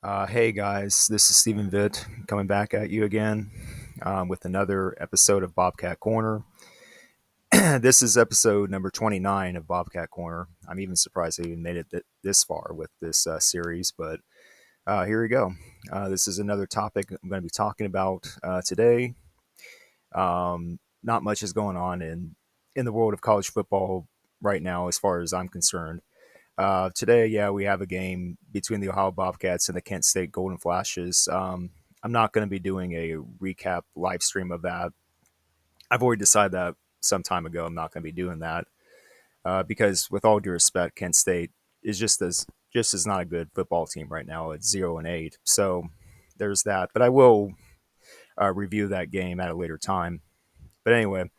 Hey guys, this is Stephen Vitt coming back at you again with another episode of Bobcat Corner. This is episode number 29 of Bobcat Corner. I'm even surprised I even made it this far with this series, but here we go. This is another topic I'm going to be talking about today. Not much is going on in the world of college football right now, as far as I'm concerned. Today, yeah, we have a game between the Ohio Bobcats and the Kent State Golden Flashes. I'm not going to be doing a recap live stream of that. I've already decided that some time ago. I'm not going to be doing that because, with all due respect, Kent State is just as not a good football team right now. It's 0-8, so there's that. But I will review that game at a later time. But anyway,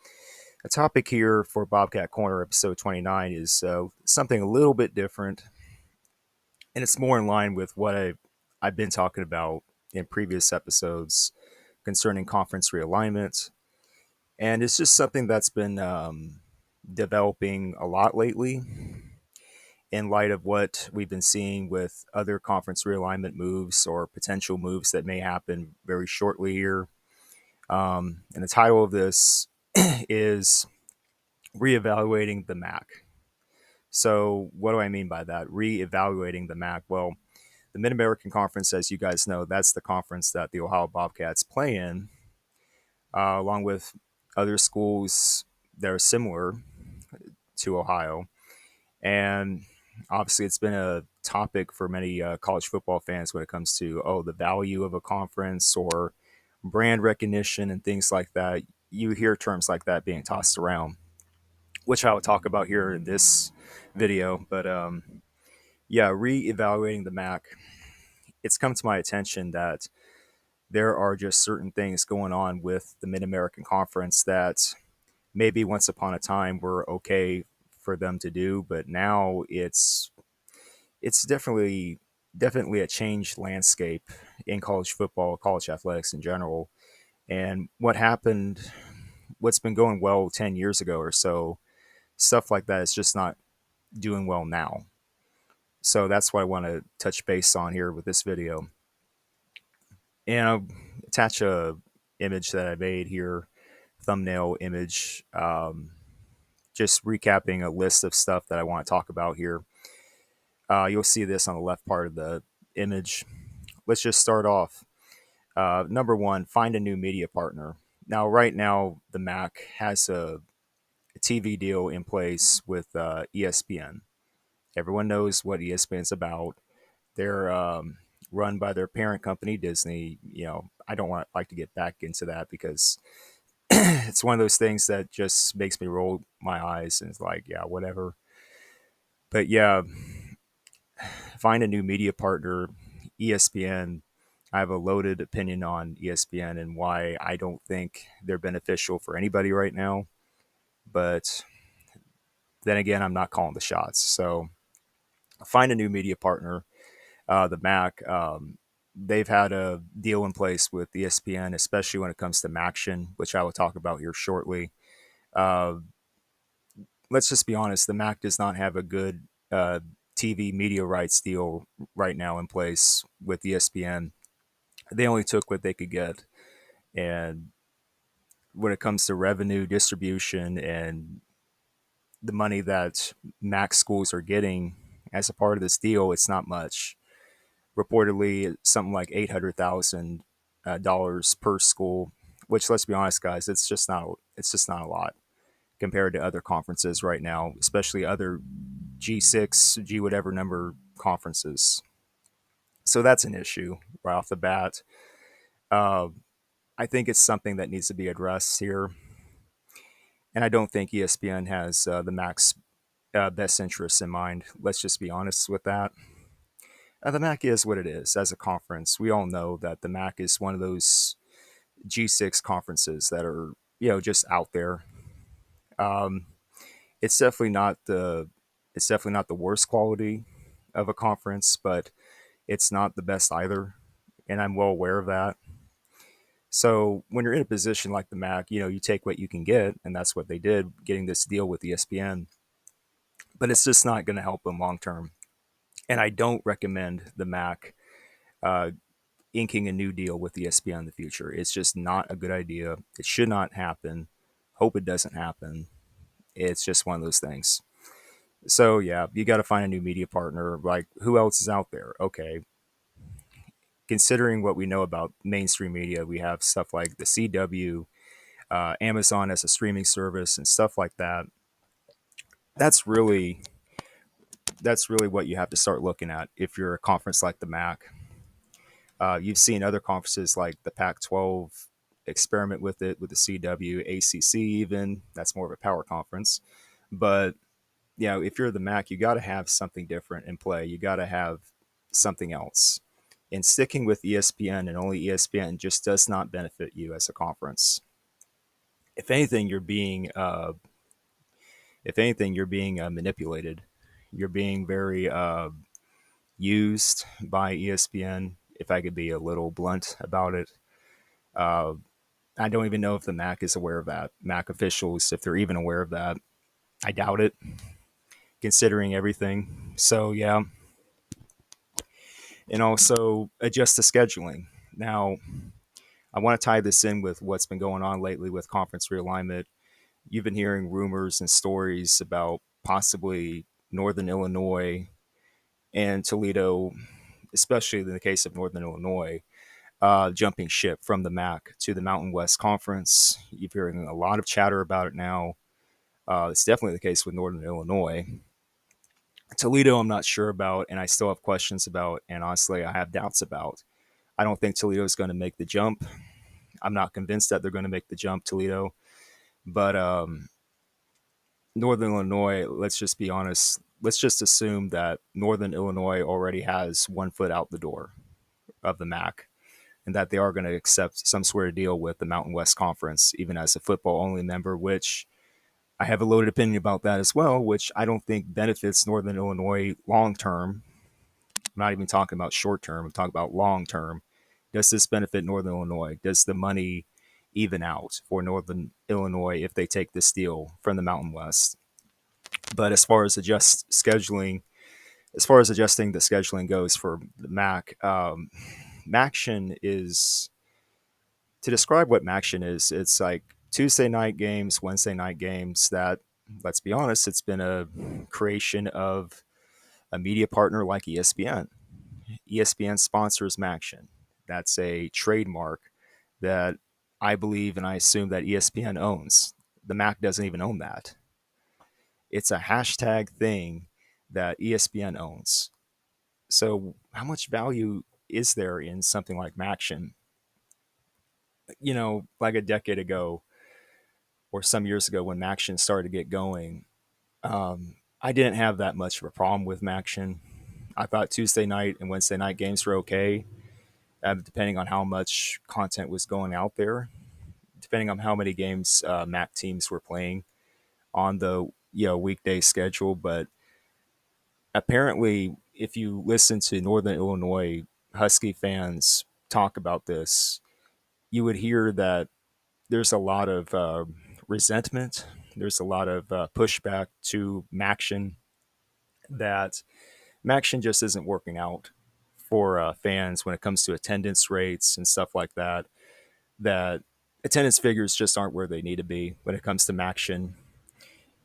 a topic here for Bobcat Corner episode 29 is something a little bit different, and it's more in line with what I've been talking about in previous episodes concerning conference realignment, and it's just something that's been developing a lot lately in light of what we've been seeing with other conference realignment moves or potential moves that may happen very shortly here. And the title of this is reevaluating the MAC. So, what do I mean by that? Reevaluating the MAC. Well, the Mid American Conference, as you guys know, that's the conference that the Ohio Bobcats play in, along with other schools that are similar to Ohio. And obviously, it's been a topic for many college football fans when it comes to, the value of a conference or brand recognition and things like that. You hear terms like that being tossed around, which I will talk about here in this video. But yeah, reevaluating the MAC, it's come to my attention that there are just certain things going on with the Mid American Conference that maybe once upon a time were okay for them to do, but now it's definitely a changed landscape in college football, college athletics in general. And what's been going well 10 years ago or so, stuff like that is just not doing well now. So that's what I want to touch base on here with this video. And I'll attach a image that I made here, thumbnail image, just recapping a list of stuff that I want to talk about here. You'll see this on the left part of the image. Let's just start off. Number one, find a new media partner. Now, right now, the MAC has a TV deal in place with ESPN. Everyone knows what ESPN is about. They're run by their parent company, Disney. I don't like to get back into that because it's one of those things that just makes me roll my eyes and it's like, yeah, whatever. But yeah, find a new media partner. ESPN. I have a loaded opinion on ESPN and why I don't think they're beneficial for anybody right now. But then again, I'm not calling the shots. So find a new media partner. The MAC, they've had a deal in place with ESPN, especially when it comes to MACtion, which I will talk about here shortly. Uh, let's just be honest, the MAC does not have a good TV media rights deal right now in place with ESPN. They only took what they could get. And when it comes to revenue distribution and the money that MAC schools are getting as a part of this deal, it's not much. Reportedly, something like $800,000 per school, which, let's be honest, guys, it's just not a lot compared to other conferences right now, especially other G6, G whatever number conferences. So that's an issue right off the bat. Uh, I think it's something that needs to be addressed here, and I don't think ESPN has the MAC's best interests in mind. Let's just be honest with that. The MAC is what it is as a conference. We all know that the MAC is one of those G6 conferences that are just out there. Um, it's definitely not the worst quality of a conference, but it's not the best either, and I'm well aware of that. So when you're in a position like the MAC, you take what you can get, and that's what they did, getting this deal with ESPN. But it's just not going to help them long term. And I don't recommend the MAC uh, inking a new deal with ESPN in the future. It's just not a good idea. It should not happen. Hope it doesn't happen. It's just one of those things. So yeah, you got to find a new media partner. Like, who else is out there? Okay, considering what we know about mainstream media, we have stuff like the CW, Amazon as a streaming service, and stuff like that. That's really that's really what you have to start looking at if you're a conference like the MAC. You've seen other conferences like the Pac-12 experiment with it with the CW, ACC, even that's more of a power conference. But if you're the MAC, you got to have something different in play. You got to have something else. And sticking with ESPN and only ESPN just does not benefit you as a conference. If anything, you're being manipulated. You're being very used by ESPN. If I could be a little blunt about it, uh, I don't even know if the MAC is aware of that. MAC officials, if they're even aware of that, I doubt it, considering everything. So yeah, and also adjust the scheduling. Now, I want to tie this in with what's been going on lately with conference realignment. You've been hearing rumors and stories about possibly Northern Illinois and Toledo, especially in the case of Northern Illinois, jumping ship from the MAC to the Mountain West Conference. You're hearing a lot of chatter about it now. It's definitely the case with Northern Illinois. Toledo, I'm not sure about, and I still have questions about, and honestly, I have doubts about. I don't think Toledo is going to make the jump. I'm not convinced that they're going to make the jump, Toledo. But Northern Illinois, let's just be honest. Let's just assume that Northern Illinois already has one foot out the door of the MAC, and that they are going to accept some sort of deal with the Mountain West Conference, even as a football only member, which I have a loaded opinion about that as well, which I don't think benefits Northern Illinois long term. I'm not even talking about short term, I'm talking about long term. Does this benefit Northern Illinois? Does the money even out for Northern Illinois if they take this deal from the Mountain West? But as far as adjusting the scheduling goes for the MAC, MACtion is to describe what MACtion is. It's like Tuesday night games, Wednesday night games. That, let's be honest, it's been a creation of a media partner like ESPN. ESPN sponsors MACtion. That's a trademark that I believe and I assume that ESPN owns. The MAC doesn't even own that. It's a hashtag thing that ESPN owns. So, how much value is there in something like MACtion? Like a decade ago or some years ago when MACtion started to get going, I didn't have that much of a problem with MACtion. I thought Tuesday night and Wednesday night games were okay, depending on how much content was going out there, depending on how many games MAC teams were playing on the weekday schedule. But apparently, if you listen to Northern Illinois Husky fans talk about this, you would hear that there's a lot of resentment. There's a lot of pushback to MACtion, that MACtion just isn't working out for fans when it comes to attendance rates and stuff like that. That attendance figures just aren't where they need to be when it comes to MACtion.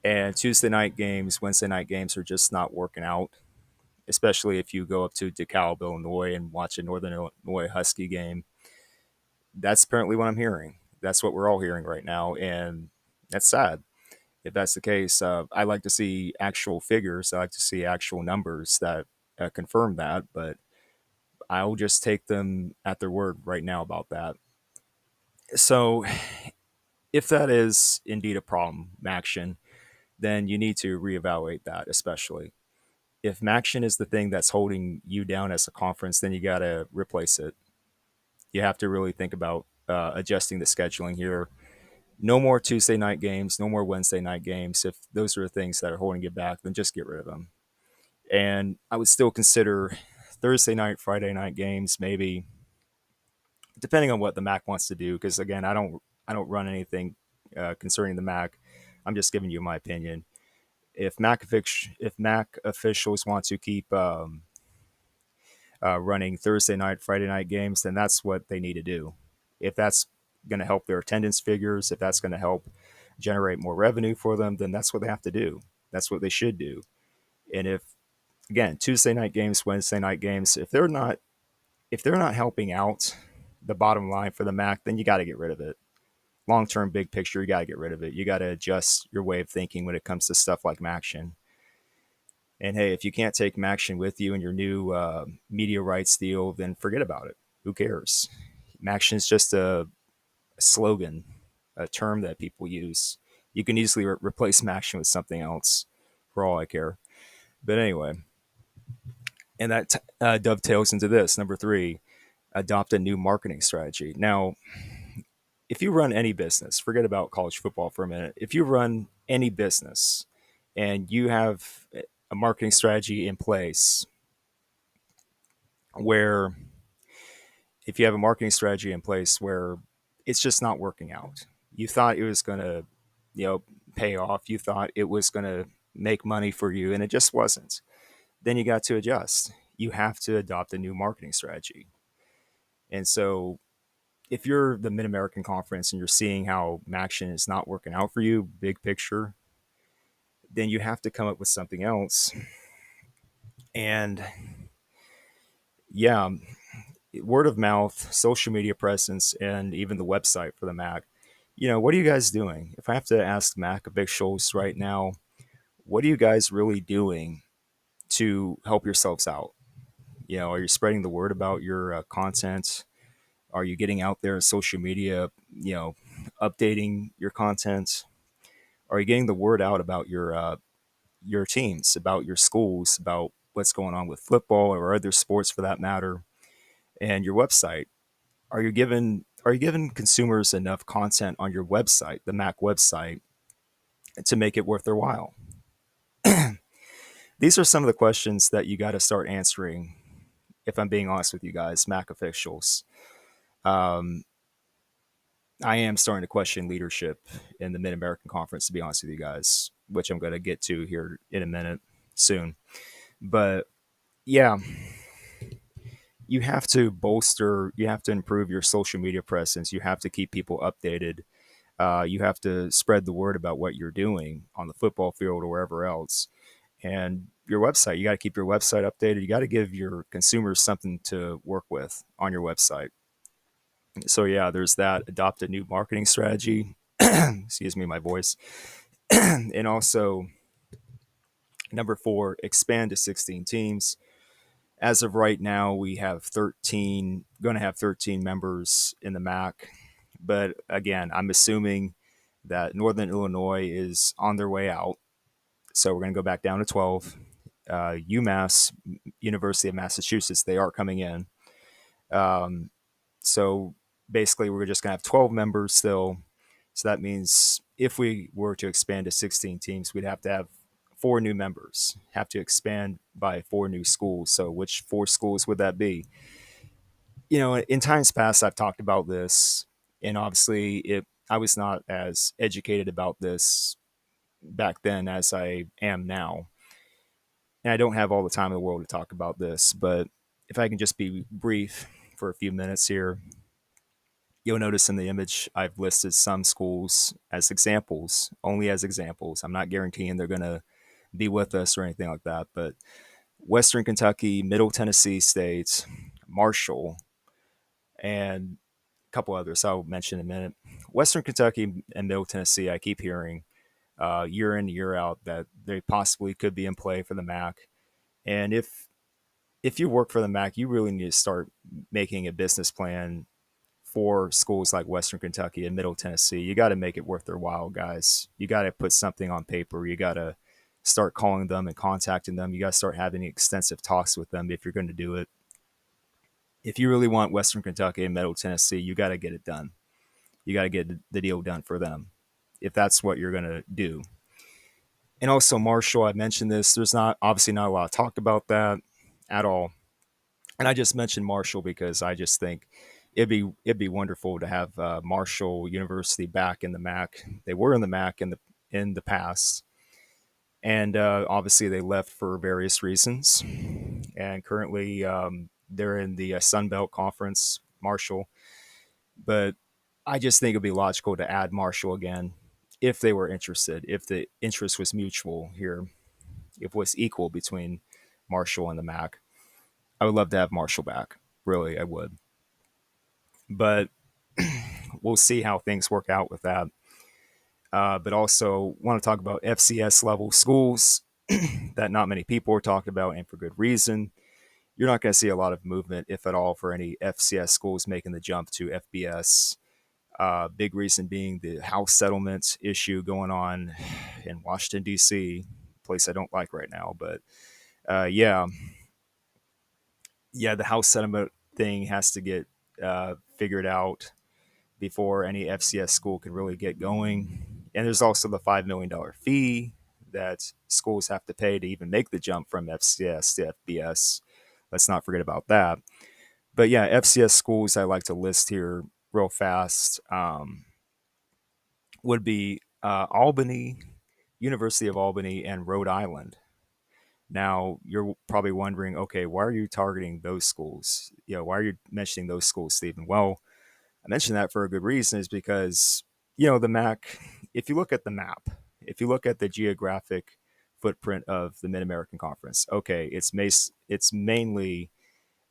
And Tuesday night games, Wednesday night games are just not working out, especially if you go up to DeKalb, Illinois and watch a Northern Illinois Husky game. That's apparently what I'm hearing. That's what we're all hearing right now. And that's sad. If that's the case, I like to see actual figures. I like to see actual numbers that confirm that. But I'll just take them at their word right now about that. So, if that is indeed a problem, MACtion, then you need to reevaluate that, especially. If MACtion is the thing that's holding you down as a conference, then you got to replace it. You have to really think about adjusting the scheduling here. No more Tuesday night games, no more Wednesday night games. If those are the things that are holding you back, then just get rid of them. And I would still consider Thursday night, Friday night games, maybe, depending on what the MAC wants to do. Because again, I don't run anything concerning the MAC. I'm just giving you my opinion. If MAC officials want to keep running Thursday night, Friday night games, then that's what they need to do. If that's going to help their attendance figures, if that's going to help generate more revenue for them, then that's what they have to do. That's what they should do. And if again, Tuesday night games, Wednesday night games, if they're not helping out the bottom line for the MAC, then you got to get rid of it. Long term, big picture, you got to get rid of it. You got to adjust your way of thinking when it comes to stuff like MACtion. And hey, if you can't take MACtion with you in your new media rights deal, then forget about it. Who cares? MACtion is just a slogan, a term that people use. You can easily replace MACtion with something else, for all I care. But anyway, and that dovetails into this number three: adopt a new marketing strategy. Now, if you run any business, forget about college football for a minute. If you run any business and you have a marketing strategy in place where if you have a marketing strategy in place where it's just not working out, you thought it was going to, you know, pay off, you thought it was going to make money for you, and it just wasn't, then you got to adjust. You have to adopt a new marketing strategy. And so if you're the Mid American Conference and you're seeing how MACtion is not working out for you, big picture, then you have to come up with something else. And yeah, word of mouth, social media presence, and even the website for the MAC. What are you guys doing? If I have to ask MAC officials right now, what are you guys really doing to help yourselves out? Are you spreading the word about your content? Are you getting out there on social media, updating your content? Are you getting the word out about your teams, about your schools, about what's going on with football or other sports for that matter, and your website? Are you giving consumers enough content on your website, the Mac website, to make it worth their while? These are some of the questions that you got to start answering. If I'm being honest with you guys, Mac officials, um, I am starting to question leadership in the Mid American Conference. To be honest with you guys, which I'm going to get to here in a minute soon. But yeah, you have to bolster, you have to improve your social media presence. You have to keep people updated. You have to spread the word about what you're doing on the football field or wherever else. And your website, you got to keep your website updated. You got to give your consumers something to work with on your website. So, yeah, there's that. Adopt a new marketing strategy. Excuse me, my voice. And also, number four, expand to 16 teams. As of right now, we have 13, going to have 13 members in the MAC. But again, I'm assuming that Northern Illinois is on their way out. So we're going to go back down to 12. UMass, University of Massachusetts, they are coming in. Um, so basically, we're just going to have 12 members still. So that means if we were to expand to 16 teams, we'd have to have four new members, have to expand by four new schools. So which four schools would that be? In times past, I've talked about this, and obviously, I was not as educated about this back then as I am now. And I don't have all the time in the world to talk about this, but if I can just be brief for a few minutes here, you'll notice in the image I've listed some schools as examples, only as examples. I'm not guaranteeing they're going to be with us or anything like that, but Western Kentucky, Middle Tennessee State, Marshall, and a couple others I'll mention in a minute. Western Kentucky and Middle Tennessee, I keep hearing year in, year out that they possibly could be in play for the MAC. And if you work for the MAC, you really need to start making a business plan for schools like Western Kentucky and Middle Tennessee. You got to make it worth their while, guys. You got to put something on paper. You got to start calling them and contacting them. You got to start having extensive talks with them if you're going to do it. If you really want Western Kentucky and Middle Tennessee, you got to get it done. You got to get the deal done for them if that's what you're going to do. And also Marshall, I mentioned this. There's not obviously not a lot of talk about that at all. And I just mentioned Marshall because I just think it'd be wonderful to have Marshall University back in the MAC. They were in the MAC in the past, and obviously they left for various reasons. And currently, They're in the Sun Belt Conference, Marshall. But I just think it'd be logical to add Marshall again if they were interested, if the interest was mutual here, if it was equal between Marshall and the MAC. I would love to have Marshall back. Really, I would. But we'll see how things work out with that. But also want to talk about FCS level schools that not many people are talking about, and for good reason. You're not going to see a lot of movement, if at all, for any FCS schools making the jump to FBS. Big reason being the house settlement issue going on in Washington, D.C., place I don't like right now. But yeah, the house settlement thing has to get figured out before any FCS school can really get going. And there's also the $5 million fee that schools have to pay to even make the jump from FCS to FBS. Let's not forget about that. But yeah, FCS schools I like to list here real fast would be Albany, University of Albany, and Rhode Island. Now you're probably wondering, okay, why are you targeting those schools? Why are you mentioning those schools, Stephen? Well, I mention that for a good reason, is because the MAC. If you look at the map, if you look at the geographic footprint of the Mid American Conference, okay, it's mainly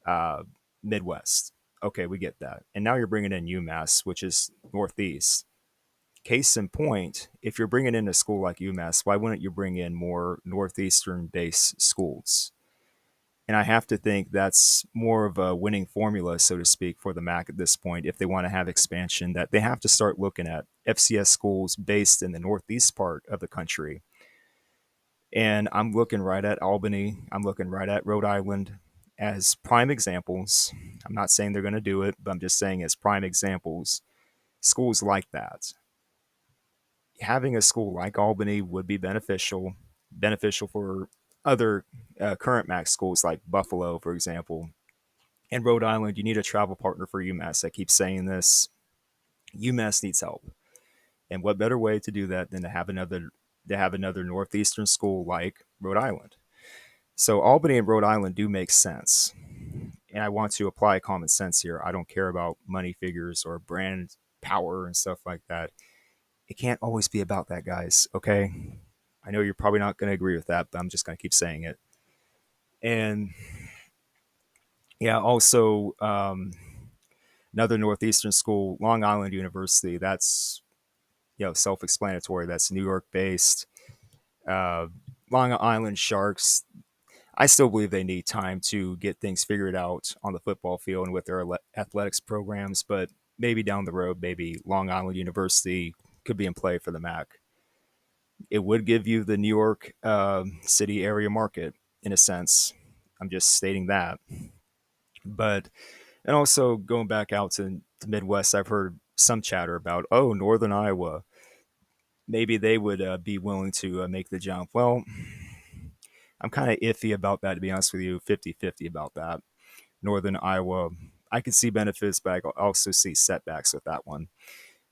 uh, Midwest. Okay, we get that. And now you're bringing in UMass, which is Northeast. Case in point, if you're bringing in a school like UMass, why wouldn't you bring in more Northeastern based schools? And I have to think that's more of a winning formula, so to speak, for the MAC at this point. If they want to have expansion, that they have to start looking at FCS schools based in the Northeast part of the country. And I'm looking right at Albany, I'm looking right at Rhode Island as prime examples. I'm not saying they're going to do it, but I'm just saying as prime examples, schools like that. Having a school like Albany would be beneficial for other current MAC schools like Buffalo, for example. And Rhode Island, you need a travel partner for UMass. I keep saying this. UMass needs help. And what better way to do that than to have another northeastern school like Rhode Island? So Albany and Rhode Island do make sense. And I want to apply common sense here. I don't care about money figures or brand power and stuff like that. It can't always be about that, guys, okay? I know you're probably not going to agree with that, but I'm just going to keep saying it. And yeah, also another Northeastern school, Long Island University. That's self-explanatory. That's New York based. Uh, Long Island Sharks. I still believe they need time to get things figured out on the football field and with their athletics programs, but maybe down the road, maybe Long Island University could be in play for the MAC. It would give you the New York City area market in a sense. I'm just stating that. But and also going back out to the Midwest, I've heard some chatter about, oh, Northern Iowa. Maybe they would be willing to make the jump. Well, I'm kind of iffy about that, to be honest with you, 50-50 about that. Northern Iowa, I can see benefits, but I also see setbacks with that one.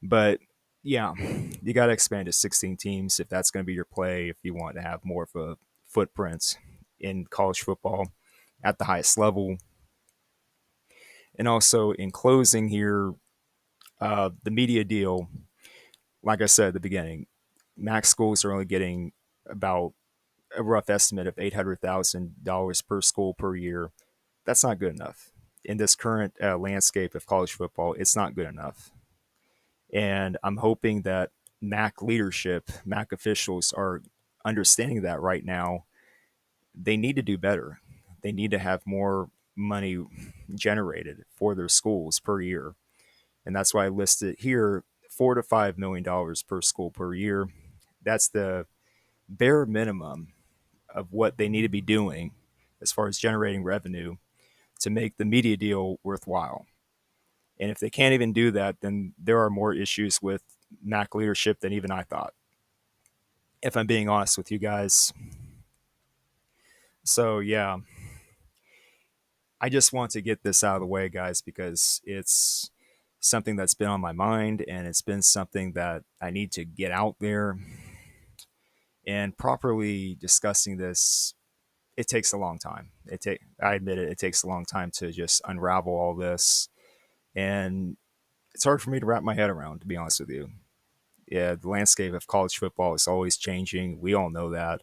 But yeah, you got to expand to 16 teams if that's going to be your play, if you want to have more of a footprint in college football at the highest level. And also, in closing here, the media deal, like I said at the beginning, MAC schools are only getting about a rough estimate of $800,000 per school per year. That's not good enough. In this current landscape of college football, it's not good enough. And I'm hoping that MAC leadership, MAC officials are understanding that right now. They need to do better. They need to have more money generated for their schools per year. And that's why I listed here $4 to $5 million per school per year. That's the bare minimum of what they need to be doing as far as generating revenue to make the media deal worthwhile. And if they can't even do that, then there are more issues with MAC leadership than even I thought, if I'm being honest with you guys. So, yeah, I just want to get this out of the way, guys, because it's something that's been on my mind and it's been something that I need to get out there and properly discussing this. it takes a long time. I admit it. It takes a long time to just unravel all this, and it's hard for me to wrap my head around. To be honest with you, yeah, the landscape of college football is always changing. We all know that,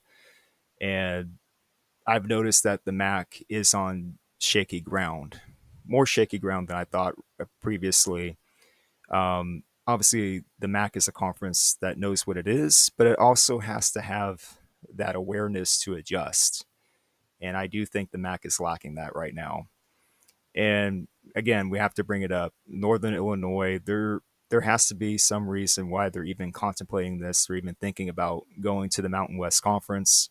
and I've noticed that the MAC is on shaky ground, more shaky ground than I thought previously. Obviously, the MAC is a conference that knows what it is, but it also has to have that awareness to adjust. And I do think the MAC is lacking that right now. And again, we have to bring it up. Northern Illinois, there has to be some reason why they're even contemplating this or even thinking about going to the Mountain West Conference.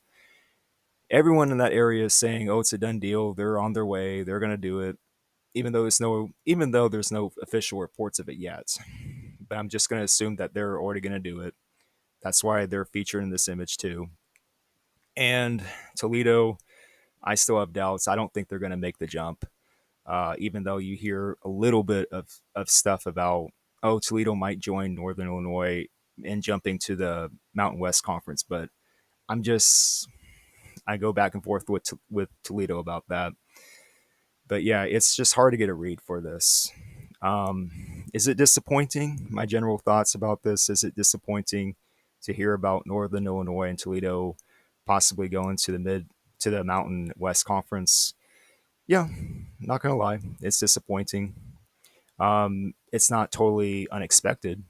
Everyone in that area is saying, "Oh, it's a done deal. They're on their way. They're going to do it." Even though there's no official reports of it yet. But I'm just going to assume that they're already going to do it. That's why they're featured in this image too. And Toledo, I still have doubts. I don't think they're going to make the jump. Even though you hear a little bit of stuff about, oh, Toledo might join Northern Illinois and jumping to the Mountain West Conference, but I'm just I go back and forth with Toledo about that. But yeah, it's just hard to get a read for this. Is it disappointing? My general thoughts about this: is it disappointing to hear about Northern Illinois and Toledo possibly going to the Mountain West Conference? Yeah, not gonna lie, it's disappointing. It's not totally unexpected.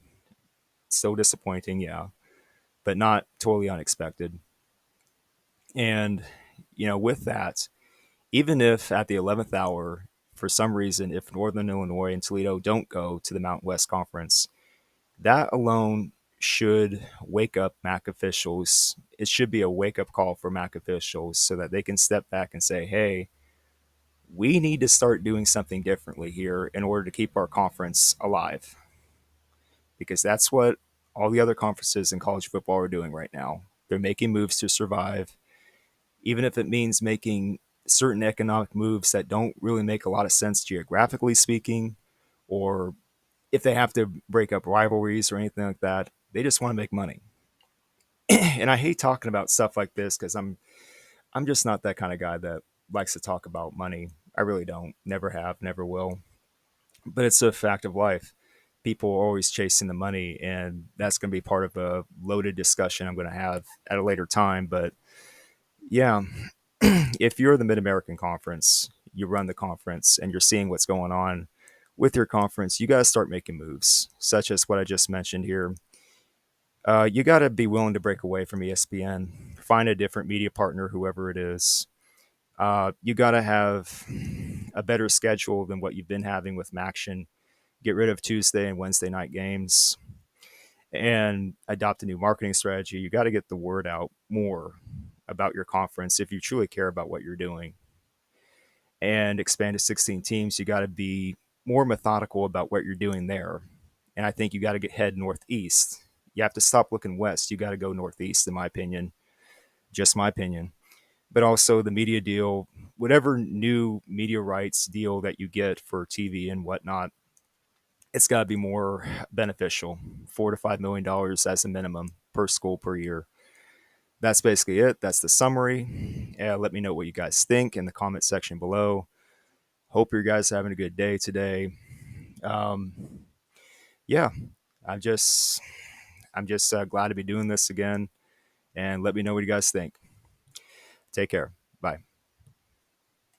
Still disappointing, yeah, but not totally unexpected. And with that, even if at the 11th hour, for some reason, if Northern Illinois and Toledo don't go to the Mountain West Conference, that alone should wake up MAC officials. It should be a wake up call for MAC officials so that they can step back and say, hey, we need to start doing something differently here in order to keep our conference alive. Because that's what all the other conferences in college football are doing right now. They're making moves to survive, even if it means making certain economic moves that don't really make a lot of sense geographically speaking, or if they have to break up rivalries or anything like that. They just want to make money. And I hate talking about stuff like this because I'm just not that kind of guy that likes to talk about money. I really don't. Never have, never will. But it's a fact of life. People are always chasing the money, and that's going to be part of a loaded discussion I'm going to have at a later time. But yeah, if you're the Mid American Conference, you run the conference, and you're seeing what's going on with your conference, you got to start making moves, such as what I just mentioned here. You got to be willing to break away from ESPN, find a different media partner, whoever it is. You got to have a better schedule than what you've been having with MACtion. Get rid of Tuesday and Wednesday night games and adopt a new marketing strategy. You got to get the word out more about your conference if you truly care about what you're doing. And expand to 16 teams, you got to be more methodical about what you're doing there. And I think you got to head northeast. You have to stop looking west. You got to go northeast, in my opinion. Just my opinion. But also the media deal, whatever new media rights deal that you get for TV and whatnot, it's got to be more beneficial. $4 to $5 million as a minimum per school per year. That's basically it. That's the summary. Let me know what you guys think in the comment section below. Hope you guys are having a good day today. Um, yeah, I'm just glad to be doing this again. And let me know what you guys think. Take care.